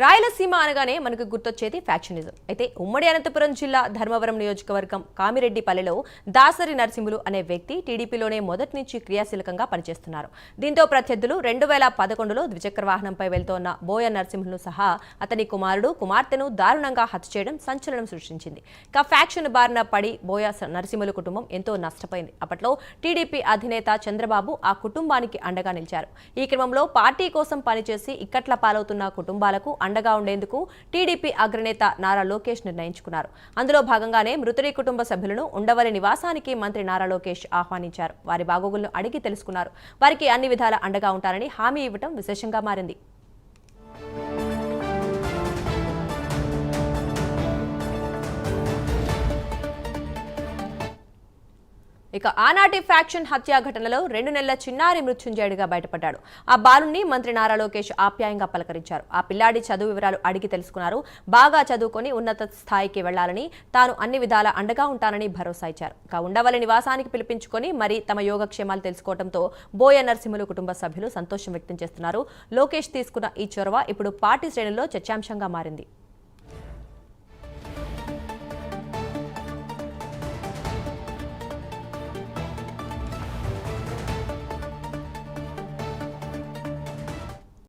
రాయలసీమ అనగానే మనకు గుర్తొచ్చేది ఫ్యాక్షనిజం. అయితే ఉమ్మడి అనంతపురం జిల్లా ధర్మవరం నియోజకవర్గం కామిరెడ్డిపల్లెలో దాసరి నరసింహులు అనే వ్యక్తి టీడీపీలోనే మొదటి నుంచి క్రియాశీలకంగా పనిచేస్తున్నారు. దీంతో ప్రత్యర్థులు 2011లో ద్విచక్ర వాహనంపై వెళ్తోన్న బోయ నరసింహులు సహా అతని కుమార్తెను దారుణంగా హత్య చేయడం సంచలనం సృష్టించింది. ఇక ఫ్యాక్షన్ బారిన పడి బోయ నరసింహుల కుటుంబం ఎంతో నష్టపోయింది. అప్పట్లో టీడీపీ అధినేత చంద్రబాబు ఆ కుటుంబానికి అండగా నిలిచారు. ఈ క్రమంలో పార్టీ కోసం పనిచేసి ఇక్కట్ల పాలవుతున్న కుటుంబాలకు అండగా ఉండేందుకు టీడీపీ అగ్రనేత నారా లోకేష్ నిర్ణయించుకున్నారు. అందులో భాగంగానే మృతుడి కుటుంబ సభ్యులను ఉండవల్లి నివాసానికి మంత్రి నారా లోకేష్ ఆహ్వానించారు. వారి బాగోగులను అడిగి తెలుసుకున్నారు. వారికి అన్ని విధాల అండగా ఉంటారని హామీ ఇవ్వడం విశేషంగా మారింది. ఇక ఆనాటి ఫ్యాక్షన్ హత్యా ఘటనలో 2 నెలల చిన్నారి మృత్యుంజయుడిగా బయటపడ్డాడు. ఆ బాలుని మంత్రి నారా లోకేష్ ఆప్యాయంగా పలకరించారు. ఆ పిల్లాడి చదువు వివరాలు అడిగి తెలుసుకున్నారు. బాగా చదువుకొని ఉన్నత స్థాయికి వెళ్లాలని, తాను అన్ని విధాల అండగా ఉంటానని భరోసా ఇచ్చారు. ఇక ఉండవల్లి నివాసానికి పిలిపించుకొని మరి తమ యోగక్షేమాలు తెలుసుకోవడంతో బోయ నరసింహులు కుటుంబ సభ్యులు సంతోషం వ్యక్తం చేస్తున్నారు. లోకేష్ తీసుకున్న ఈ చొరవ ఇప్పుడు పార్టీ శ్రేణుల్లో చర్చాంశంగా మారింది.